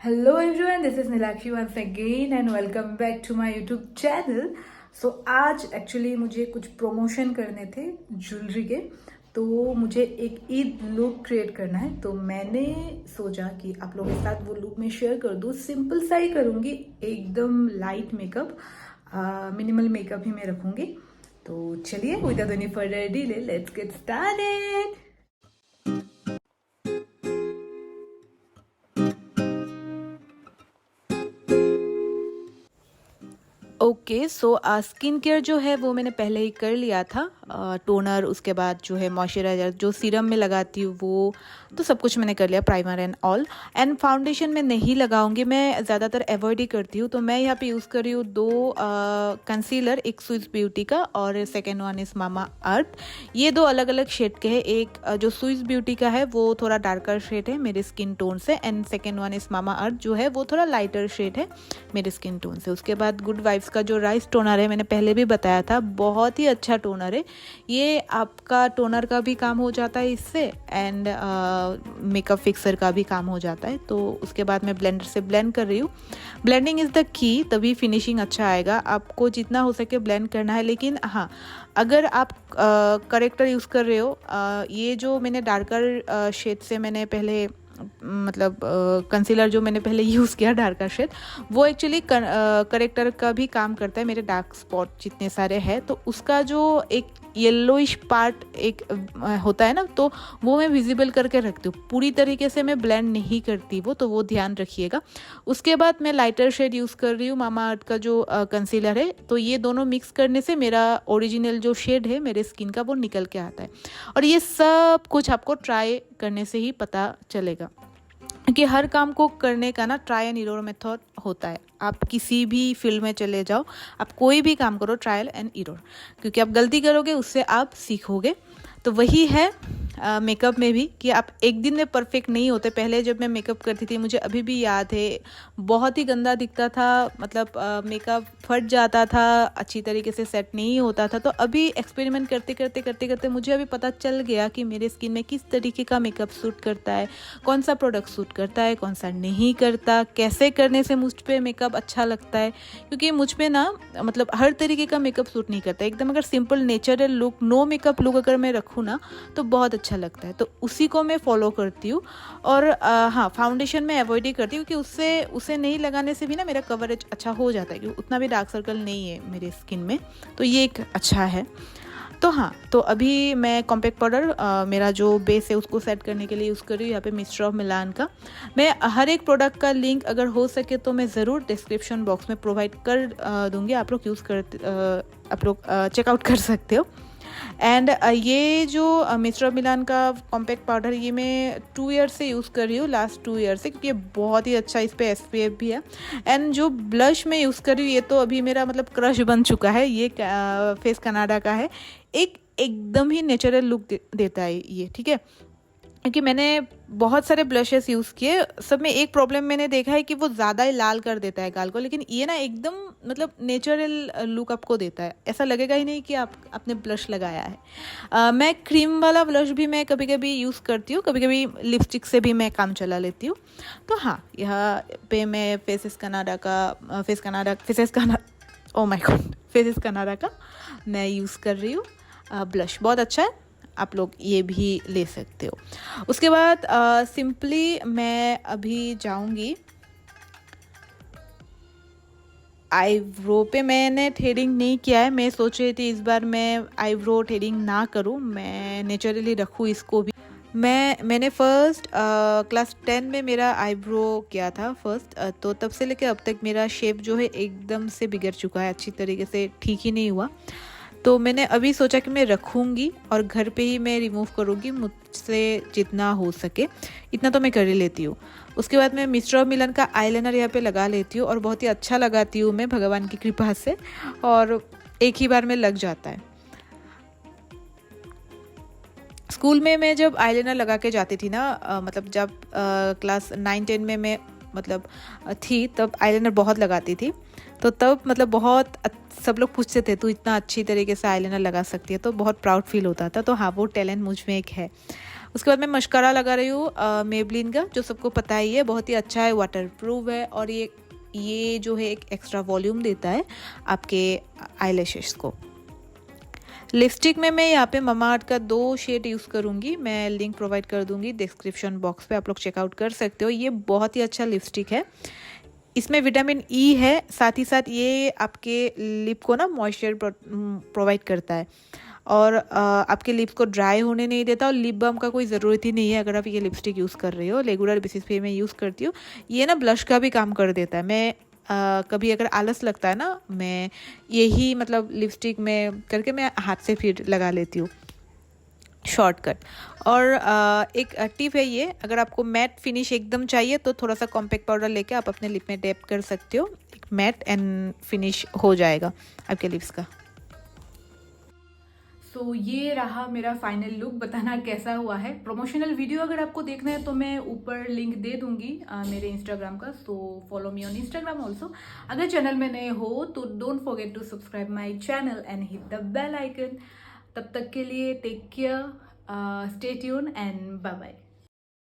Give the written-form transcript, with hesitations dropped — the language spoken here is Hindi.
Hello everyone, this is Nilakshi once again and welcome back to my YouTube channel. So आज एक्चुअली मुझे कुछ प्रमोशन करने थे ज्वेलरी के, तो मुझे एक ईद लुक क्रिएट करना है। तो मैंने सोचा कि आप लोगों के साथ वो लुक मैं शेयर कर दूँ। सिंपल सा ही करूँगी, एकदम लाइट मेकअप, मिनिमल मेकअप ही मैं रखूँगी। तो चलिए without any further delay let's get started. Okay so skin care जो है वो मैंने पहले ही कर लिया था। टोनर, उसके बाद जो है मॉइस्चराइजर, जो सीरम में लगाती हूँ वो तो सब कुछ मैंने कर लिया, primer and all. And foundation में नहीं लगाऊंगी, मैं ज़्यादातर अवॉइड ही करती हूँ। तो मैं यहाँ पे यूज़ कर रही हूँ दो कंसीलर, एक स्विस ब्यूटी का और सेकेंड वन इज़ मामा अर्थ। ये दो अलग अलग शेड के हैं। एक जो स्विस ब्यूटी का है वो थोड़ा डार्कर शेड है मेरे स्किन टोन से, एंड सेकेंड वन इज़ मामा अर्थ जो है वो थोड़ा लाइटर शेड है मेरे स्किन टोन से। उसके बाद गुड वाइब्स का जो राइस टोनर है, मैंने पहले भी बताया था, बहुत ही अच्छा टोनर है। ये आपका टोनर का भी काम हो जाता है इससे, एंड मेकअप फिक्सर का भी काम हो जाता है। तो उसके बाद मैं ब्लेंडर से ब्लेंड कर रही हूँ। ब्लेंडिंग इज़ द की, तभी फिनिशिंग अच्छा आएगा। आपको जितना हो सके ब्लेंड करना है, लेकिन हाँ, अगर आप करेक्टर यूज़ कर रहे हो, ये जो मैंने डार्कर शेड से मैंने पहले मतलब कंसीलर जो मैंने पहले यूज़ किया डार्कर शेड, वो एक्चुअली करेक्टर का भी काम करता है। मेरे डार्क स्पॉट जितने सारे हैं तो उसका जो एक येलोइश पार्ट एक होता है ना, तो वो मैं विजिबल करके रखती हूँ। पूरी तरीके से मैं ब्लेंड नहीं करती वो, तो वो ध्यान रखिएगा। उसके बाद मैं लाइटर शेड यूज़ कर रही हूँ, मामा अर्थ का जो कंसीलर है। तो ये दोनों मिक्स करने से मेरा ओरिजिनल जो शेड है मेरे स्किन का वो निकल के आता है। और ये सब कुछ आपको ट्राई करने से ही पता चलेगा, क्योंकि हर काम को करने का ना ट्राई एंड एरर मेथड होता है। आप किसी भी फील्ड में चले जाओ, आप कोई भी काम करो, ट्रायल एंड एरर, क्योंकि आप गलती करोगे उससे आप सीखोगे। तो वही है मेकअप में भी, कि आप एक दिन में परफेक्ट नहीं होते। पहले जब मैं मेकअप करती थी, मुझे अभी भी याद है, बहुत ही गंदा दिखता था, मतलब मेकअप फट जाता था, अच्छी तरीके से सेट नहीं होता था। तो अभी एक्सपेरिमेंट करते करते करते करते मुझे अभी पता चल गया कि मेरे स्किन में किस तरीके का मेकअप सूट करता है, कौन सा प्रोडक्ट सूट करता है, कौन सा नहीं करता, कैसे करने से मुझ पर मेकअप अच्छा लगता है। क्योंकि मुझ पर ना मतलब हर तरीके का मेकअप सूट नहीं करता। एकदम अगर simple natural look, no makeup look अगर मैं रखूँ ना, तो बहुत अच्छा लगता है। तो उसी को मैं फॉलो करती हूँ। और हाँ, फाउंडेशन में अवॉइड ही करती हूँ, क्योंकि उसे नहीं लगाने से भी ना मेरा कवरेज अच्छा हो जाता है, क्योंकि उतना भी डार्क सर्कल नहीं है मेरे स्किन में। तो ये एक अच्छा है। तो हाँ, तो अभी मैं कॉम्पैक्ट पाउडर मेरा जो बेस है उसको सेट करने के लिए यूज़ कर रही हूँ यहाँ पे मिस्टर ऑफ मिलान का। मैं हर एक प्रोडक्ट का लिंक अगर हो सके तो मैं ज़रूर डिस्क्रिप्शन बॉक्स में प्रोवाइड कर दूँगी। आप लोग चेकआउट कर सकते हो। एंड ये जो मिस्टर मिलान का कॉम्पैक्ट पाउडर, ये मैं 2 ईयर से यूज़ कर रही हूँ, लास्ट 2 ईयर से, क्योंकि ये बहुत ही अच्छा, इस पर SPF भी है। एंड जो ब्लश मैं यूज़ कर रही हूँ, ये तो अभी मेरा मतलब क्रश बन चुका है। ये फेस कनाडा का है। एकदम ही नेचुरल लुक देता है ये, ठीक है। क्योंकि मैंने बहुत सारे ब्लशेस यूज़ किए, सब में एक प्रॉब्लम मैंने देखा है कि वो ज़्यादा ही लाल कर देता है गाल को, लेकिन ये ना एकदम मतलब नेचुरल लुक आपको देता है। ऐसा लगेगा ही नहीं कि आपने ब्लश लगाया है। मैं क्रीम वाला ब्लश भी मैं कभी कभी यूज़ करती हूँ, कभी कभी लिपस्टिक से भी मैं काम चला लेती हूँ। तो हाँ, यहाँ पे मैं फेसेस कनाडा का मैं यूज़ कर रही हूँ। ब्लश बहुत अच्छा है, आप लोग ये भी ले सकते हो। उसके बाद सिंपली मैं अभी जाऊंगी आईब्रो पे। मैंने थ्रेडिंग नहीं किया है, मैं सोच रही थी इस बार मैं आईब्रो थ्रेडिंग ना करूं, मैं नेचुरली रखूं इसको भी। मैंने फर्स्ट क्लास 10 में मेरा आईब्रो किया था फर्स्ट, तो तब से लेकर अब तक मेरा शेप जो है एकदम से बिगड़ चुका है, अच्छी तरीके से ठीक ही नहीं हुआ। तो मैंने अभी सोचा कि मैं रखूँगी और घर पे ही मैं रिमूव करूँगी, मुझसे जितना हो सके इतना तो मैं कर ही लेती हूँ। उसके बाद मैं मिस्टर ऑफ मिलन का आईलाइनर यहाँ पे लगा लेती हूँ, और बहुत ही अच्छा लगाती हूँ मैं, भगवान की कृपा से, और एक ही बार में लग जाता है। स्कूल में मैं जब आईलाइनर लगा के जाती थी ना, मतलब जब क्लास 9-10 में मैं मतलब थी, तब आईलाइनर बहुत लगाती थी। तो तब मतलब बहुत सब लोग पूछते थे तू इतना अच्छी तरीके से आईलाइनर लगा सकती है, तो बहुत प्राउड फील होता था। तो हाँ, वो टैलेंट मुझ में एक है। उसके बाद मैं मस्कारा लगा रही हूँ मेबलिन का, जो सबको पता ही है, बहुत ही अच्छा है, वाटर प्रूफ है और ये जो है एक एक्स्ट्रा वॉल्यूम देता है आपके आईलैशेस को। लिपस्टिक में मैं यहाँ पे ममा अर्थ का 2 शेड यूज़ करूँगी, मैं लिंक प्रोवाइड कर दूँगी डिस्क्रिप्शन बॉक्स पे, आप लोग चेकआउट कर सकते हो। ये बहुत ही अच्छा लिपस्टिक है, इसमें विटामिन ई है, साथ ही साथ ये आपके लिप को ना मॉइस्चर प्रोवाइड करता है और आपके लिप्स को ड्राई होने नहीं देता और लिप बाम का कोई ज़रूरत ही नहीं है अगर आप ये लिपस्टिक यूज़ कर रहे हो। रेगुलर बेसिस पे मैं यूज़ करती हूँ। ये ना ब्लश का भी काम कर देता है। मैं कभी अगर आलस लगता है ना, मैं यही मतलब लिपस्टिक में करके मैं हाथ से फिर लगा लेती हूँ, शॉर्टकट। और एक टिप है ये, अगर आपको मैट फिनिश एकदम चाहिए तो थोड़ा सा कॉम्पैक्ट पाउडर लेके आप अपने लिप में टैप कर सकते हो, एक मैट एंड फिनिश हो जाएगा आपके लिप्स का। सो ये रहा मेरा फाइनल लुक, बताना कैसा हुआ है। प्रमोशनल वीडियो अगर आपको देखना है तो मैं ऊपर लिंक दे दूंगी मेरे इंस्टाग्राम का, so follow me on Instagram also. अगर चैनल में नए हो तो don't forget to subscribe my channel and hit the bell icon. तब तक के लिए take care, stay tune and bye bye.